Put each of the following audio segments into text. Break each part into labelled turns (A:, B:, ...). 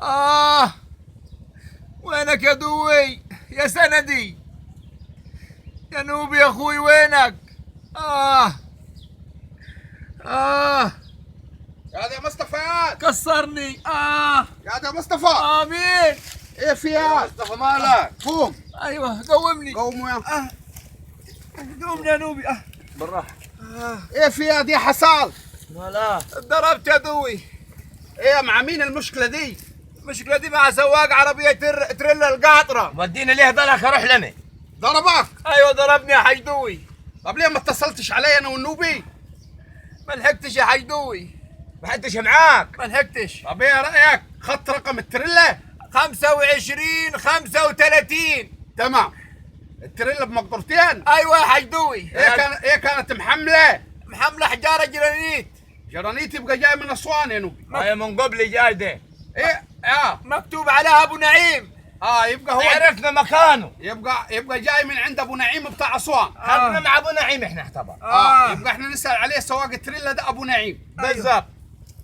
A: آه، وينك يا دوي يا سندي يا نوبي يا أخوي وينك؟ آه آه
B: يا ده مصطفى
A: كسرني.
B: يا ده مصطفى.
A: مين؟
B: ايه في يا مصطفى مالك؟ قوم.
A: أيوه قومني.
B: قوم يا
A: قومني يا نوبي.
C: بالراحة.
B: ايه في يا دي حصل؟
C: لا
A: ضربت يا دوي.
B: ايه مع مين المشكلة دي؟
A: المشكلة دي مع سواق عربية تريلا القاطرة.
C: ودينا ليه ضلك اروح لنا.
B: ضربك؟
A: أيوه ضربني يا حيدوي.
B: طب ليه ما اتصلتش علي انا والنوبي؟
A: ما لحقتش يا حيدوي.
C: ما حدش معاك.
A: ما لحقتش.
B: طب ايه رأيك؟ خط رقم التريلا؟
A: 25 35.
B: تمام. التريلا بمقدرتين؟
A: أيوه يا حيدوي.
B: ايه كانت محملة؟
A: محملة حجارة جرانيت.
B: جرانيت يبقى جاي من اسوان يا نوبي.
C: هي من قبل جاي ده.
B: ايه
A: مكتوب عليها أبو نعيم.
B: يبقى هو
C: عرفنا مكانه.
B: يبقى جاي من عند ابو نعيم بتاع اسوان.
C: حقنا مع ابو نعيم احنا طبعا.
B: يبقى احنا نسأل عليه سواق التريلا ده ابو نعيم.
C: بالضبط.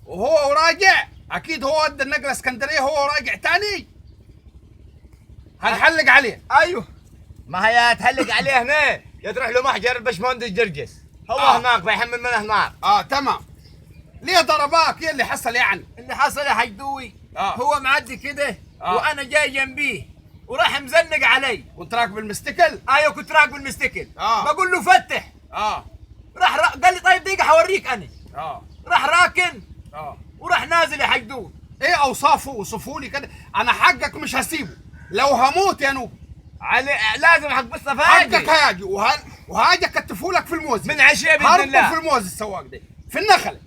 B: وهو راجع اكيد هو ودى النقله اسكندريه هو راجع تاني. هنحلق عليه.
A: أيوه.
C: ما هي تحلق عليه هنا يا تروح له محجر البشمهندس جرجس. هو هناك بيحمل من هناك.
B: تمام. ليه ضرباك؟ ايه اللي حصل يعني؟
A: اللي حصل يا حيدوي هو معدي كده وأنا جاي جنبيه وراح مزنق علي.
B: كنت راكب المستكل؟
A: أيوه كنت راكب المستكل. بقول له فتح. قال لي طيب دقيقة حوريك أنا. راح راكن. وراح نازل يا حيدوي.
B: ايه اوصافه؟ وصفوا لي كده. انا حقك مش هسيبه لو هموت يا نوب.
C: علي لازم حق مصطفى
B: حقك هاجي وهاجي اكتفوا لك في الموز
C: من عشيه باذن الله.
B: في الموز السواق ده في النخل.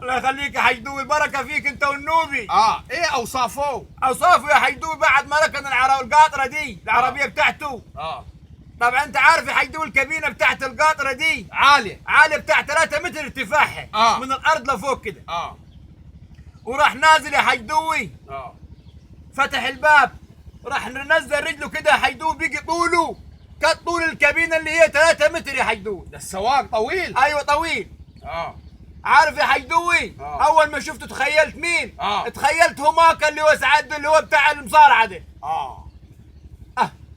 A: الله يخليك يا حيدوي البركة فيك أنت والنوبي.
B: ايه اوصافه؟
A: أوصافه يا حيدوي بعد ما ركن القاطرة دي العربية بتاعته. طبعا أنت عارف يا حيدوي الكابينة بتاعت القاطرة دي عالية بتاع 3 متر ارتفاعها من الأرض لفوق كده. وراح نازل يا حيدوي. فتح الباب راح نزل رجله كده يا حيدوي بيجي طوله كطول الكابينة اللي هي 3 متر يا حيدوي.
B: ده السواق طويل؟
A: أيوه طويل. عارف يا حيدوي اول ما شفته تخيلت مين؟ تخيلت هماكا اللي هو سعد اللي هو بتاع المصارعه ده.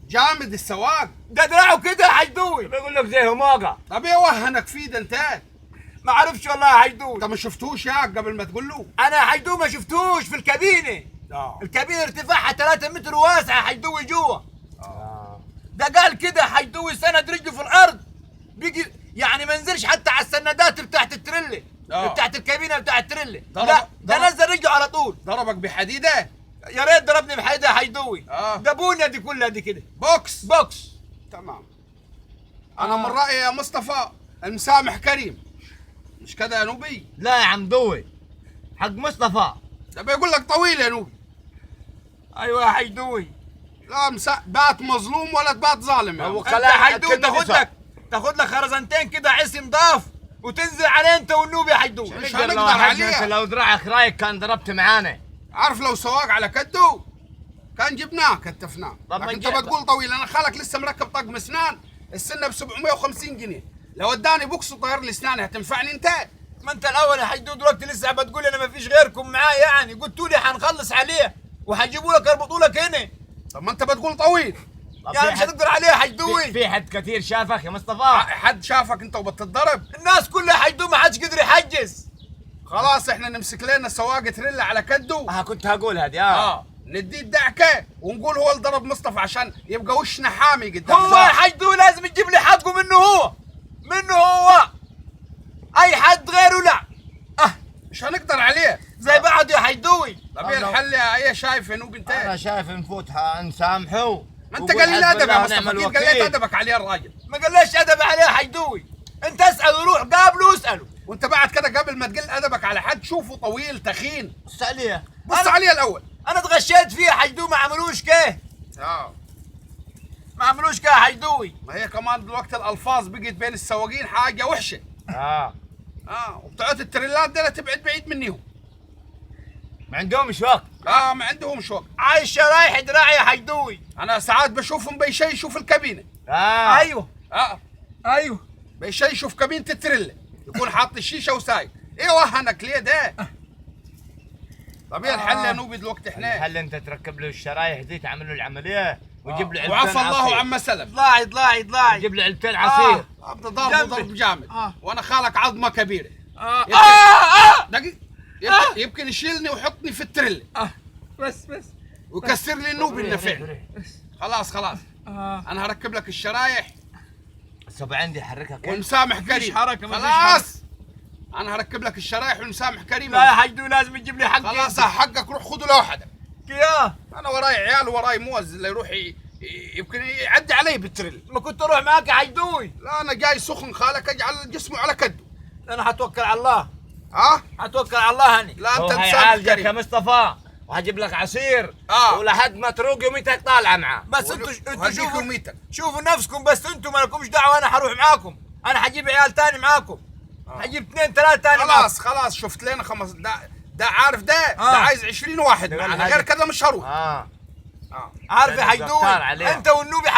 B: جامد السواق
A: ده دراعه كده يا حيدوي.
C: بيقول لك زي هماقه.
B: طب ايه وهنك فيه ده انت؟
A: ما عرفش والله يا حيدوي.
B: انت ما شفتوش يا قبل ما تقول له؟
A: انا يا حيدوي ما شفتوش في الكابينه. الكابينه ارتفاعها 3 متر واسعه يا حيدوي جوا. ده قال كده حيدوي سند رجله في الارض بيجي يعني ما نزلش حتى على السندات بتاعت التريلا بتاعت الكابينه بتاعت التريلا. لا ده نزل رجله على طول.
B: ضربك بحديده؟
A: يا ريت ضربني بحديده يا حيدوي. ده بونيا دي كلها دي كده بوكس.
B: تمام. انا من رايي يا مصطفى المسامح كريم، مش كده يا نوبي؟
C: لا يا عم دوي حق مصطفى.
B: ده بيقول لك طويل يا نوبي.
A: ايوه يا حيدوي.
B: لا بات مظلوم ولا تبات ظالم
A: انت يا حيدوي تاخد لك خرزنتين كده عسم ضاف وتنزل عليه انت والنوبي يا حيدوي.
B: مش هنقدر عليه.
C: لو دراعك رايق كان ضربت معانا.
B: عارف لو سواق على كده كان جبناه كتفناه. لكن انت بتقول طويل. انا خالك لسه مركب طقم اسنان السنه ب 750 جنيه. لو اداني بوكس وطير لي اسناني هتنفعني انت؟
A: ما انت الاول يا حيدوي دلوقتي لسه بتقول انا ما فيش غيركم معايا يعني قلتوا لي حنخلص عليه وحجيبوا لك يربطوا لك هنا.
B: طب ما انت بتقول طويل
A: يعني مش هتقدر عليه يا حيدوي.
C: في حد كثير شافك يا مصطفى؟
B: حد شافك انت وبتتضرب؟
A: الناس كلها حيدوي ما حدش قدر يحجز.
B: خلاص احنا نمسك لنا سواق تريلا على كده.
C: كنت هقول هذه
B: نديه الدعكه ونقول هو اللي ضرب مصطفى عشان يبقى وشنا حامي قدام.
A: هو يا حيدوي لازم تجيب لي حقه منه هو اي حد غيره لا.
B: مش هنقدر عليه
A: زي بعض يا حيدوي.
B: طب ايه الحل يا شايف يا نوب انت؟
C: انا شايف نفوتها نسامحه.
B: ما انت قليل ادب يا مصطفى. قليل ادبك عليه الراجل.
A: ما قليش ادب عليه يا حيدوي. انت اسال وروح قابله واساله.
B: وانت بعد كده قبل ما تقل ادبك على حد شوفه طويل تخين
C: بص عليه.
B: بص عليه الاول.
A: انا اتغشيت فيه يا حيدوي ما عملوش كيه. ما عملوش كيه يا حيدوي.
B: ما هي كمان دلوقتي الالفاظ بقت بين السواقين حاجه وحشه. وبتوعت التريلات دي تبعد بعيد منهم.
C: ما عندهمش وقت.
B: ما عندهمش وقت.
A: عايشه رايح دراعي يا حيدوي.
B: انا ساعات بشوفهم بيشيشوا في الكابينه.
A: ايوه ايوه
B: بيشيشوا في كابينه التريلا يكون حاط الشيشه وسايق. ايه وهنك ليه ده؟ طب ايه الحل يا نوبي دلوقتي احنا؟
C: الحل انت تركب له الشرايح دي، تعمل له العمليه وتجيب له علبتين
B: وعفى الله
C: عصير.
B: عما سلم.
A: ضلاعي
C: تجيب له علبتين عصير.
B: ضرب ضرب جامد. وانا خالك عظمه كبيره. دقيقه يمكن يشيلني ويحطني في التريل.
A: بس
B: ويكسر لي النوبي النفع. خلاص انا هركب لك الشرايح
C: الصبع عندي حركها كيف؟
B: ومسامح كريم.
A: حركة، ما فيش
B: خلاص انا هركب لك الشرايح ومسامح كريم.
A: لا يا حجدو لازم تجيب لي حقي.
B: خلاص حقك، روح خذه لوحدك.
A: يا
B: انا وراي عيال وراي موز اللي يروح يمكن يعدي علي بالتريل.
A: ما كنت اروح معاك يا حجدوي.
B: لا انا جاي سخن خالك، اجعل جسمه على كده.
A: انا حتوكل على الله.
B: ها
A: حتوكل على الله هني.
B: لا انت
C: هو
B: تسامح
C: هيعالجك يا
B: كريم.
C: مصطفى، وهجيب لك عصير ولحد ما تروق يوميتك طالعه معاه.
A: بس انتوا
B: وهديك
A: شوفوا
B: يوميتك.
A: شوفوا نفسكم، بس انتوا ما لكمش دعوه، انا حروح معاكم. انا حجيب عيال تاني معاكم. حجيب 2 3 تاني معاكم.
B: خلاص شفت لنا خمس ده عارف ده عايز 20 واحد معنا، غير كذا مش هروح.
A: عارف يا حجدوي، انت والنوبي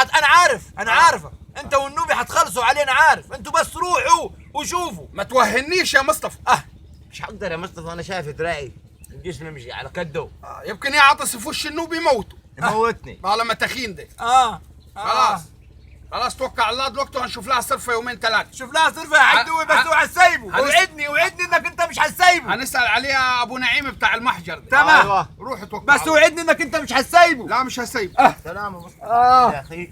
A: انا عارفك. انت والنوبي حتخلصوا علينا، عارف. انتوا بس روحوا وشوفوا.
B: ما توهنيش يا مصطفى.
C: مش هقدر يا مصطفى، انا شايف دراعي الجسم مش على كده.
B: يمكن يعطس في وش النوبي يموته.
C: يموتني.
B: طالما تخين ده. خلاص توكل على الله دلوقتي، وهنشوف لها صرفه يومين 3.
A: شوف لها صرفه يا حجدوي، بس اوعى تسيبه. وعدني انك انت مش هتسيبه.
B: هنسال عليها ابو نعيم بتاع المحجر ده.
A: تمام.
B: روح توكل
A: بس وعدني انك انت مش هتسيبه.
B: لا مش هسيبه.
C: سلام يا مصطفى. يا اخي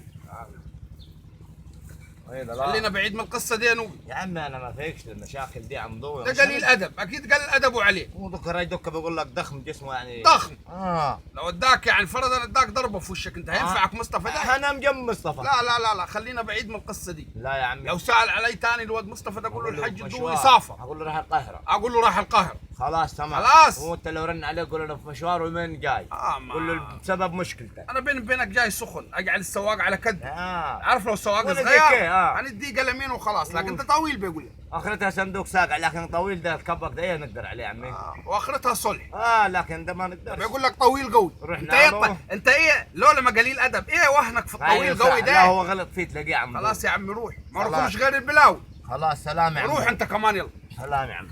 B: خلينا بعيد من القصه دي يا نوبي.
C: يا عمي انا ما فيكش المشاكل دي عم ضوي.
B: ده قليل ادب، اكيد قليل ادبه عليه.
C: مو دكر دكه بقول لك ضخم جسمه يعني
B: ضخم. لو اداك يعني فرضا اداك ضربه في وشك انت هينفعك مصطفى ده؟
C: انا مجنب مصطفى.
B: لا خلينا بعيد من القصه دي.
C: لا يا عمي،
B: لو سال علي ثاني الواد مصطفى ده اقول له الحج الدولي صافى.
C: اقول له راح القاهره.
B: اقول له راح القاهره.
C: خلاص تمام.
B: خلاص.
C: وانت لو رن عليه قول له في مشوار ومن جاي. قول له بسبب مشكلتك.
B: انا بيني وبينك جاي سخن، اجعل السواق على كد. عارف لو السواق
C: ولا
B: صغير
C: هنديه
B: قلمين وخلاص، لكن انت طويل بيقول لي.
C: اخرتها صندوق ساقع، لكن طويل ده الكبك ده نقدر عليه يا عمي.
B: واخرتها صلح.
C: لكن ده ما نقدر.
B: بيقول لك طويل قوي. انت ايه لولا ما قليل ادب، ايه وهنك في الطويل قوي ده؟
C: لا هو غلط فيه تلاقيه يا عم.
B: خلاص يا عمي روح، ما لكمش غير البلاوي.
C: خلاص سلام يا عم.
B: روح انت كمان يلا.
C: سلام يا عم.